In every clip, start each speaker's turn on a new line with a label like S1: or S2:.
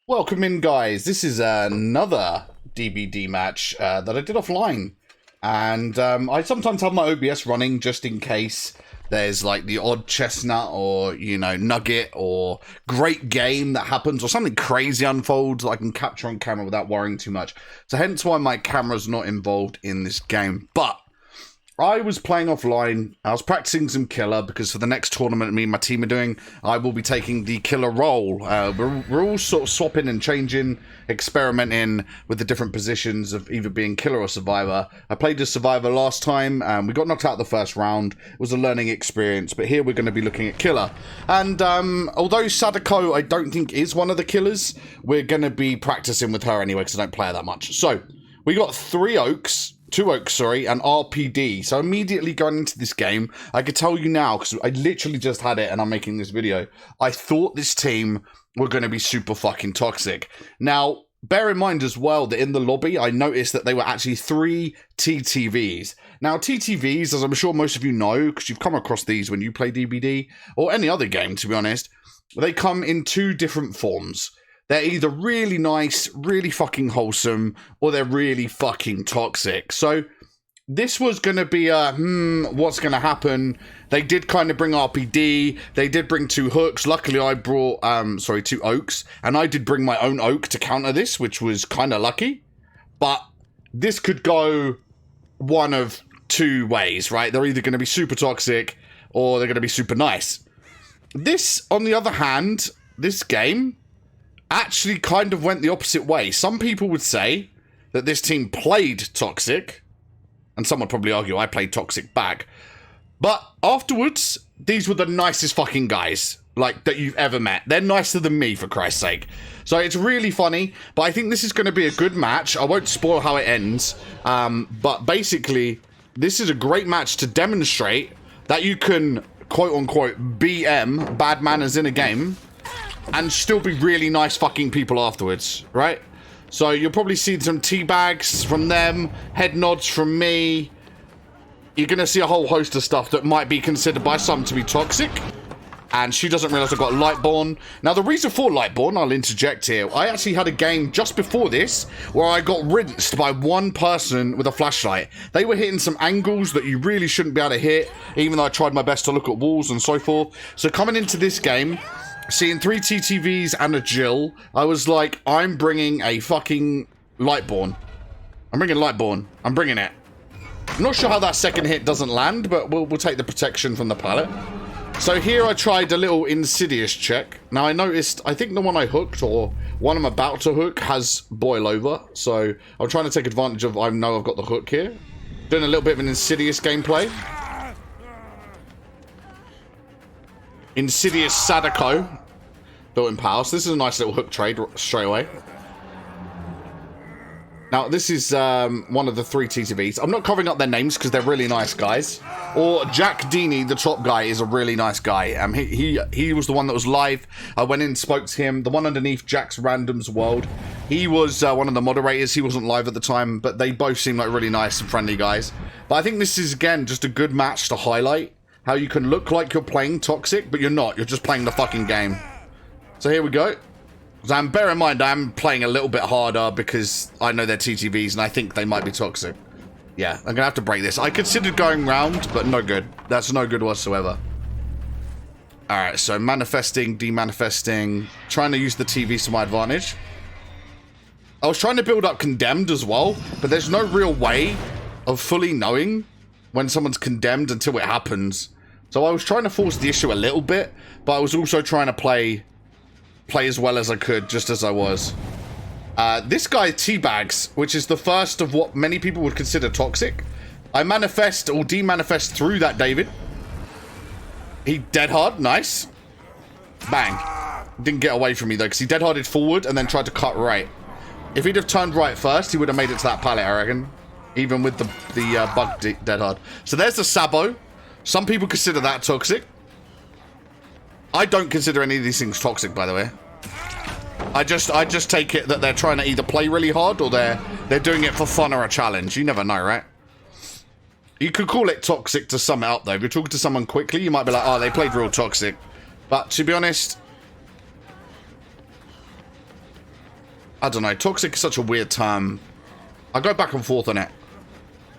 S1: Welcome in, guys. This is another DBD match that I did offline. And I sometimes have my OBS running just in case there's like the odd chestnut or, you know, nugget or great game that happens or something crazy unfolds that I can capture on camera without worrying too much. So hence why my camera's not involved in this game. But I was playing offline. I was practicing some killer because for the next tournament me and my team are doing, I will be taking the killer role. We're all sort of swapping and changing, experimenting with the different positions of either being killer or survivor. I played as survivor last time. We got knocked out the first round. It was a learning experience, but here we're going to be looking at killer. And although Sadako I don't think is one of the killers, we're going to be practicing with her anyway because I don't play her that much. So we got two oaks, and RPD. So immediately going into this game, I could tell you now, because I literally just had it and I'm making this video, I thought this team were going to be super fucking toxic. Now, bear in mind as well that in the lobby, I noticed that they were actually 3 TTVs. Now, TTVs, as I'm sure most of you know, because you've come across these when you play DBD, or any other game, to be honest, they come in 2 different forms. They're either really nice, really fucking wholesome, or they're really fucking toxic. So this was going to be a, what's going to happen? They did kind of bring RPD. They did bring 2 hooks. Luckily, I brought, 2 oaks. And I did bring my own oak to counter this, which was kind of lucky. But this could go one of 2 ways, right? They're either going to be super toxic or they're going to be super nice. This, on the other hand, this game actually kind of went the opposite way. Some people would say that this team played toxic, and some would probably argue I played toxic back. But afterwards, these were the nicest fucking guys, like, that you've ever met. They're nicer than me, for Christ's sake. So it's really funny, but I think this is going to be a good match. I won't spoil how it ends, but basically, this is a great match to demonstrate that you can, quote-unquote, BM, bad manners in a game, and still be really nice fucking people afterwards, right? So you'll probably see some teabags from them, head nods from me. You're going to see a whole host of stuff that might be considered by some to be toxic. And she doesn't realize I've got Lightborn. Now, the reason for Lightborn, I'll interject here. I actually had a game just before this where I got rinsed by one person with a flashlight. They were hitting some angles that you really shouldn't be able to hit, even though I tried my best to look at walls and so forth. So coming into this game, seeing 3 TTVs and a Jill, I was like, I'm bringing a fucking Lightborn. I'm bringing Lightborn. I'm bringing it. I'm not sure how that second hit doesn't land, but we'll take the protection from the pallet. So here I tried a little insidious check. Now I noticed, I think the one I hooked, or one I'm about to hook, has boil over. So I'm trying to take advantage of, I know I've got the hook here. Doing a little bit of an insidious gameplay. Insidious Sadako. Built in power. So this is a nice little hook trade straight away. Now, this is one of the 3 TTVs. I'm not covering up their names because they're really nice guys. Or Jack Deeney, the top guy, is a really nice guy. He was the one that was live. I went in and spoke to him. The one underneath, Jack's Randoms World. He was one of the moderators. He wasn't live at the time, but they both seem like really nice and friendly guys. But I think this is, again, just a good match to highlight how you can look like you're playing toxic, but you're not. You're just playing the fucking game. So here we go. And bear in mind, I'm playing a little bit harder because I know they're TTVs and I think they might be toxic. Yeah, I'm going to have to break this. I considered going round, but no good. That's no good whatsoever. Alright, so manifesting, demanifesting, trying to use the TVs to my advantage. I was trying to build up condemned as well, but there's no real way of fully knowing when someone's condemned until it happens. So I was trying to force the issue a little bit, but I was also trying to play as well as I could, just as I was. This guy teabags, which is the first of what many people would consider toxic. I manifest or demanifest through that David. He dead hard, nice. Bang. Didn't get away from me though, because he dead harded forward and then tried to cut right. If he'd have turned right first, he would have made it to that pallet, I reckon. Even with the bug dead hard. So there's the Sabo. Some people consider that toxic. I don't consider any of these things toxic, by the way. I just take it that they're trying to either play really hard or they're doing it for fun or a challenge. You never know, right? You could call it toxic to sum it up, though. If you're talking to someone quickly, you might be like, oh, they played real toxic. But to be honest, I don't know. Toxic is such a weird term. I go back and forth on it.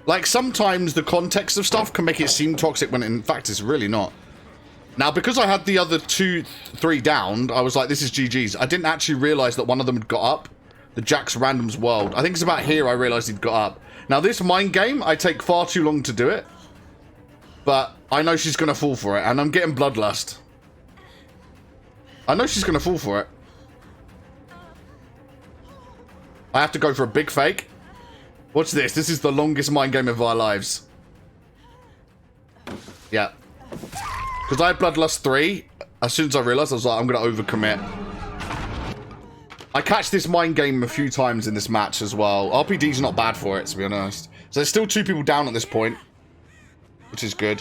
S1: Like, sometimes the context of stuff can make it seem toxic when in fact it's really not. Now, because I had the other 3 downed, I was like, this is GG's. I didn't actually realise that one of them had got up. The Jack's Randoms World. I think it's about here I realised he'd got up. Now, this mind game, I take far too long to do it. But I know she's going to fall for it, and I'm getting bloodlust. I know she's going to fall for it. I have to go for a big fake. What's this? This is the longest mind game of our lives. Yeah. Because I had Bloodlust 3. As soon as I realised, I was like, I'm going to overcommit. I catch this mind game a few times in this match as well. RPD's not bad for it, to be honest. So there's still 2 people down at this point. Which is good.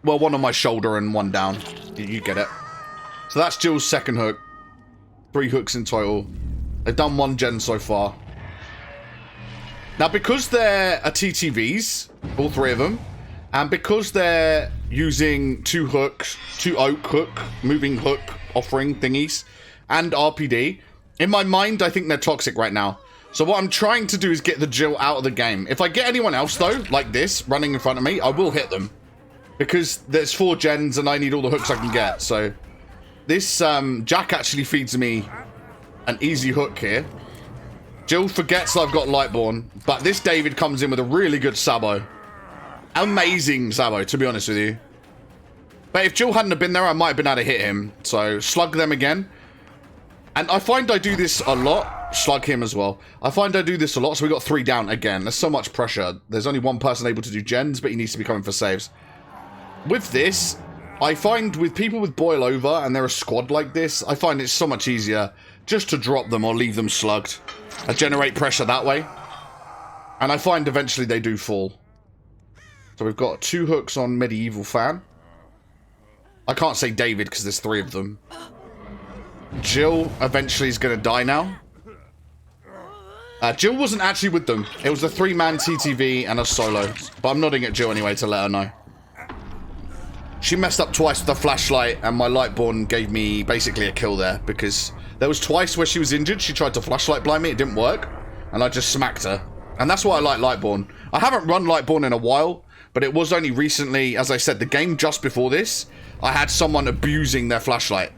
S1: Well, 1 on my shoulder and 1 down. You get it. So that's Jill's second hook. 3 hooks in total. They've done 1 gen so far. Now, because they're TTVs, all 3 of them, and because they're using 2 hooks, 2 oak hook, moving hook, offering thingies, and RPD, in my mind, I think they're toxic right now. So what I'm trying to do is get the Jill out of the game. If I get anyone else, though, like this, running in front of me, I will hit them. Because there's 4 gens and I need all the hooks I can get. So this Jack actually feeds me an easy hook here. Jill forgets I've got Lightborn, but this David comes in with a really good Sabo. Amazing Sabo, to be honest with you. But if Jill hadn't have been there, I might have been able to hit him. So slug them again. And I find I do this a lot. Slug him as well. I find I do this a lot, so we got 3 down again. There's so much pressure. There's only 1 person able to do gens, but he needs to be coming for saves. With this, I find with people with boil over and they're a squad like this, I find it's so much easier just to drop them or leave them slugged. I generate pressure that way. And I find eventually they do fall. So we've got 2 hooks on Medieval Fan. I can't say David because there's 3 of them. Jill eventually is going to die now. Jill wasn't actually with them. It was a 3-man TTV and a solo. But I'm nodding at Jill anyway to let her know. She messed up twice with the flashlight, and my Lightborn gave me basically a kill there, because there was twice where she was injured. She tried to flashlight blind me, it didn't work, and I just smacked her. And that's why I like Lightborn. I haven't run Lightborn in a while, but it was only recently, as I said, the game just before this, I had someone abusing their flashlight.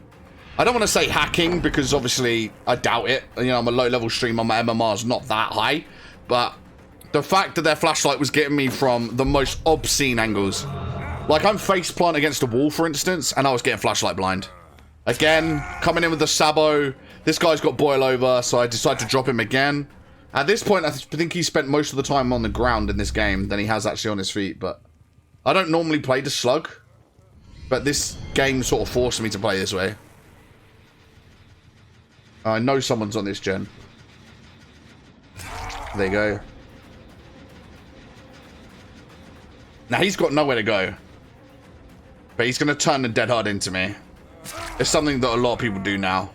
S1: I don't want to say hacking, because obviously I doubt it. You know, I'm a low-level streamer, my MMR's not that high, but the fact that their flashlight was getting me from the most obscene angles. Like, I'm faceplant against a wall, for instance, and I was getting flashlight blind. Again, coming in with the Sabo. This guy's got boil over, so I decided to drop him again. At this point, I think he spent most of the time on the ground in this game than he has actually on his feet, but I don't normally play the slug, but this game sort of forced me to play this way. I know someone's on this gen. There you go. Now, he's got nowhere to go. But he's going to turn the Dead Hard into me. It's something that a lot of people do now.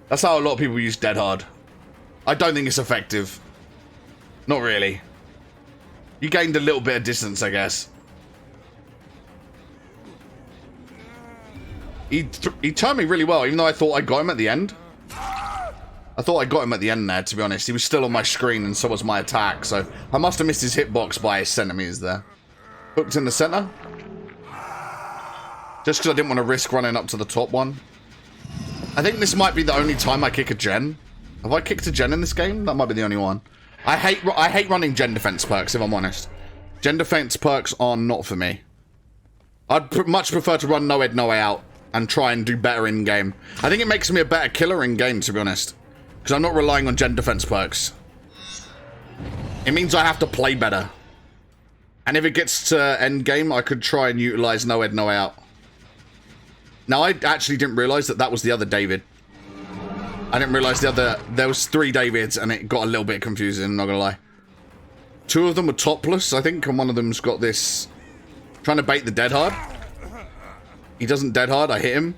S1: That's how a lot of people use Dead Hard. I don't think it's effective. Not really. You gained a little bit of distance, I guess. He turned me really well, even though I thought I got him at the end. I thought I got him at the end there, to be honest. He was still on my screen, and so was my attack. So I must have missed his hitbox by centimeters there. Hooked in the center. Just because I didn't want to risk running up to the top one. I think this might be the only time I kick a gen. Have I kicked a gen in this game? That might be the only one. I hate running gen defense perks, if I'm honest. Gen defense perks are not for me. I'd much prefer to run no head, no way out and try and do better in game. I think it makes me a better killer in game, to be honest. Because I'm not relying on gen defense perks. It means I have to play better. And if it gets to end game, I could try and utilize no head, no way out. Now, I actually didn't realize that that was the other David. I didn't realize there was 3 Davids, and it got a little bit confusing, I'm not gonna lie. 2 of them were topless, I think, and one of them's got this... trying to bait the Dead Hard. He doesn't Dead Hard, I hit him.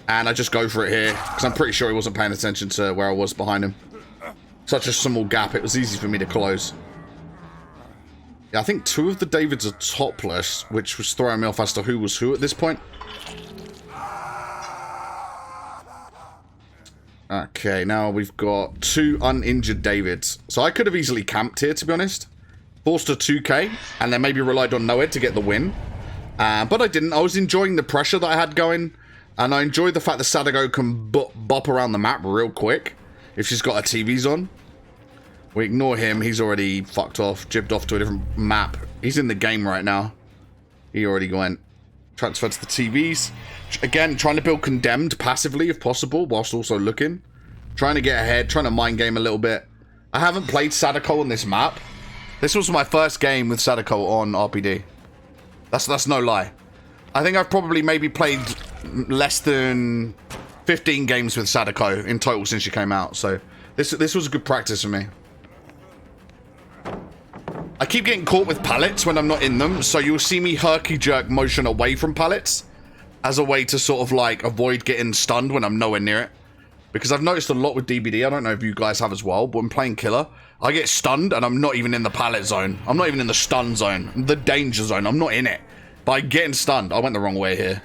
S1: And I just go for it here, because I'm pretty sure he wasn't paying attention to where I was behind him. Such a small gap, it was easy for me to close. Yeah, I think 2 of the Davids are topless, which was throwing me off as to who was who at this point. Okay, now we've got 2 uninjured Davids. So I could have easily camped here, to be honest. Forced a 2k, and then maybe relied on Noed to get the win. But I didn't. I was enjoying the pressure that I had going. And I enjoyed the fact that Sadako can bop around the map real quick if she's got her TVs on. We ignore him. He's already fucked off, jibbed off to a different map. He's in the game right now. He already went. Transferred to the TVs. Again, trying to build Condemned passively if possible, whilst also looking. Trying to get ahead, trying to mind game a little bit. I haven't played Sadako on this map. This was my first game with Sadako on RPD. That's no lie. I think I've probably maybe played less than 15 games with Sadako in total since she came out. So this was a good practice for me. I keep getting caught with pallets when I'm not in them, so you'll see me herky jerk motion away from pallets as a way to sort of like avoid getting stunned when I'm nowhere near it. Because I've noticed a lot with DBD, I don't know if you guys have as well, but when playing Killer, I get stunned and I'm not even in the pallet zone. I'm not even in the stun zone, the danger zone, I'm not in it. By getting stunned, I went the wrong way here.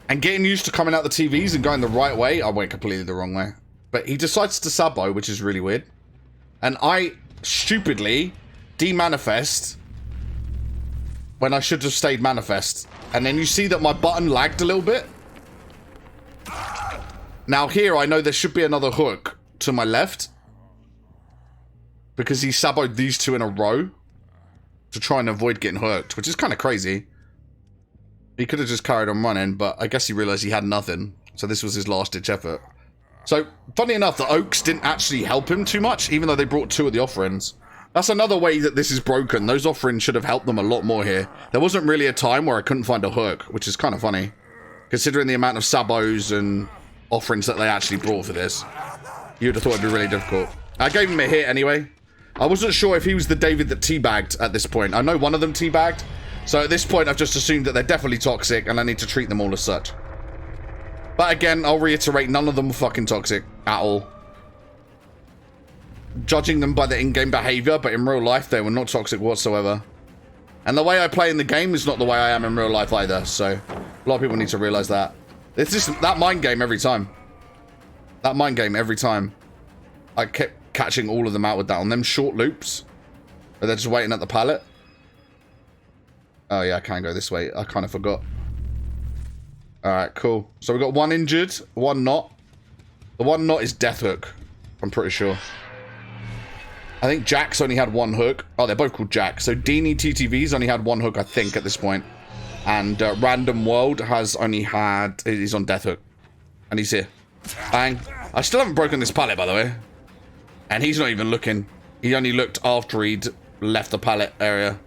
S1: And getting used to coming out the TVs and going the right way, I went completely the wrong way. But he decides to sabo, which is really weird. And I stupidly de-manifest when I should have stayed manifest. And then you see that my button lagged a little bit. Now here, I know there should be another hook to my left. Because he saboed these 2 in a row. To try and avoid getting hooked, which is kind of crazy. He could have just carried on running, but I guess he realized he had nothing. So this was his last-ditch effort. So, funny enough, the Oaks didn't actually help him too much, even though they brought 2 of the offerings. That's another way that this is broken. Those offerings should have helped them a lot more here. There wasn't really a time where I couldn't find a hook, which is kind of funny. Considering the amount of sabos and offerings that they actually brought for this. You'd have thought it'd be really difficult. I gave him a hit anyway. I wasn't sure if he was the David that teabagged at this point. I know one of them teabagged. So at this point, I've just assumed that they're definitely toxic and I need to treat them all as such. But again, I'll reiterate, none of them were fucking toxic at all. Judging them by the in-game behavior, but in real life, they were not toxic whatsoever. And the way I play in the game is not the way I am in real life either. So a lot of people need to realize that. It's just that mind game every time. That mind game every time. I kept catching all of them out with that on them short loops. But they're just waiting at the pallet. Oh yeah, I can go this way. I kind of forgot. Alright, cool. So we've got 1 injured, 1 not. The 1 not is Death Hook, I'm pretty sure. I think Jack's only had 1 hook. Oh, they're both called Jack. So Deanie TTVs only had 1 hook, I think, at this point. And Random World has only had... He's on Death Hook. And he's here. Bang. I still haven't broken this pallet, by the way. And he's not even looking. He only looked after he'd left the pallet area.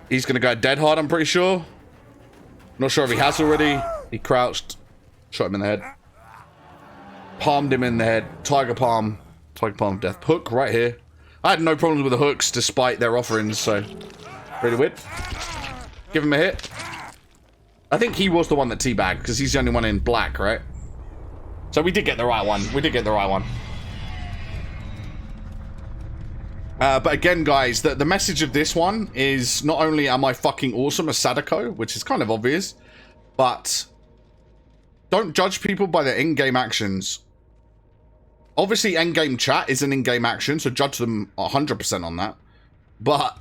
S1: He's going to go dead hard, I'm pretty sure. Not sure if he has already. He crouched. Shot him in the head. Palmed him in the head. Tiger palm. Tiger palm of death. Hook right here. I had no problems with the hooks despite their offerings, so... Really weird. Give him a hit. I think he was the one that teabagged, because he's the only one in black, right? So we did get the right one. We did get the right one. But again, guys, the message of this one is not only am I fucking awesome as Sadako, which is kind of obvious, but don't judge people by their in-game actions. Obviously, in-game chat is an in-game action, so judge them 100% on that. But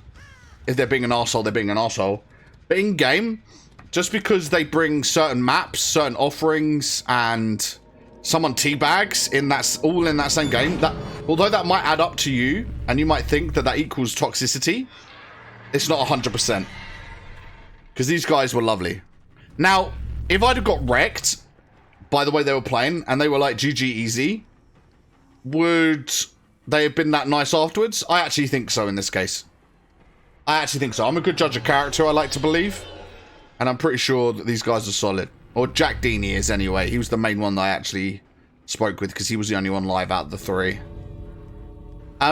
S1: if they're being an arsehole, they're being an arsehole. But in-game, just because they bring certain maps, certain offerings, and someone teabags in that, all in that same game, that although that might add up to you, and you might think that that equals toxicity, it's not 100%. Because these guys were lovely. Now, if I'd have got wrecked by the way they were playing, and they were like GG easy, would they have been that nice afterwards? I actually think so in this case. I actually think so. I'm a good judge of character, I like to believe. And I'm pretty sure that these guys are solid. Or Jack Deanie is anyway. He was the main one that I actually spoke with because he was the only one live out of the 3.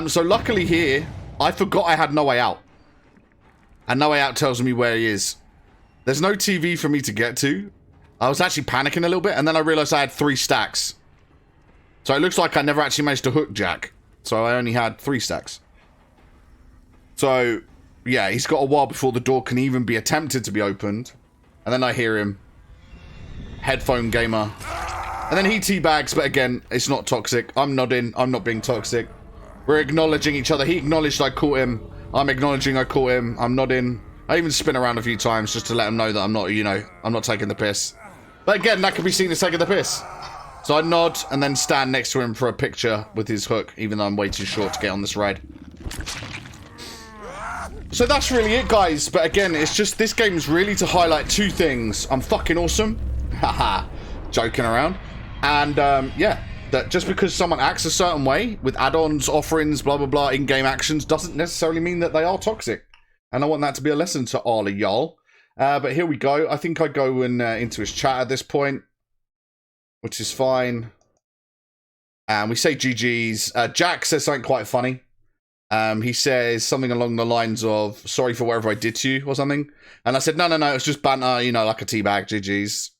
S1: So luckily here, I forgot I had No Way Out. And No Way Out tells me where he is. There's no TV for me to get to. I was actually panicking a little bit, and then I realized I had 3 stacks. So it looks like I never actually managed to hook Jack. So I only had 3 stacks. So, yeah, he's got a while before the door can even be attempted to be opened. And then I hear him. Headphone gamer. And then he teabags, but again, it's not toxic. I'm nodding. I'm not being toxic. We're acknowledging each other. He acknowledged I caught him. I'm acknowledging I caught him. I'm nodding. I even spin around a few times just to let him know that I'm not, you know, I'm not taking the piss. But again, that could be seen as taking the piss. So I nod and then stand next to him for a picture with his hook, even though I'm way too short to get on this ride. So that's really it, guys. But again, it's just, this game's really to highlight two things. I'm fucking awesome. Haha. Joking around. And, yeah. That just because someone acts a certain way with add-ons, offerings, blah, blah, blah, in-game actions doesn't necessarily mean that they are toxic. And I want that to be a lesson to all of y'all. But here we go. I think I go into his chat at this point, which is fine. And we say GG's. Jack says something quite funny. He says something along the lines of, sorry for whatever I did to you or something. And I said, no, it's just banter, you know, like a teabag, GG's.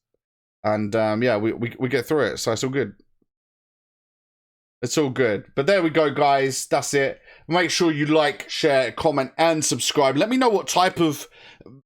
S1: And yeah, we get through it. So it's all good. It's all good. But there we go, guys. That's it. Make sure you like, share, comment, and subscribe. Let me know what type of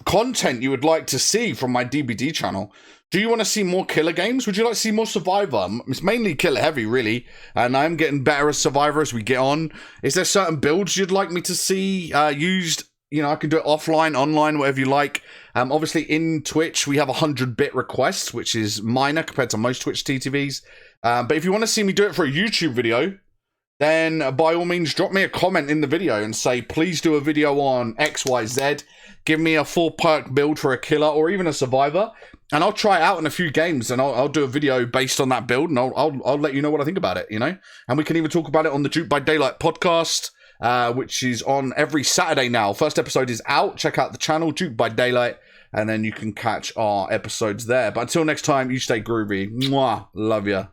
S1: content you would like to see from my DBD channel. Do you want to see more killer games? Would you like to see more Survivor? It's mainly killer heavy, really. And I'm getting better as Survivor as we get on. Is there certain builds you'd like me to see used? You know, I can do it offline, online, whatever you like. Obviously, in Twitch, we have 100-bit requests, which is minor compared to most Twitch TTVs. But if you want to see me do it for a YouTube video, then by all means, drop me a comment in the video and say, please do a video on XYZ. Give me a full perk build for a killer or even a survivor. And I'll try it out in a few games and I'll do a video based on that build. And I'll let you know what I think about it, you know? And we can even talk about it on the Duke by Daylight podcast, which is on every Saturday now. First episode is out. Check out the channel, Duke by Daylight. And then you can catch our episodes there. But until next time, you stay groovy. Mwah. Love ya.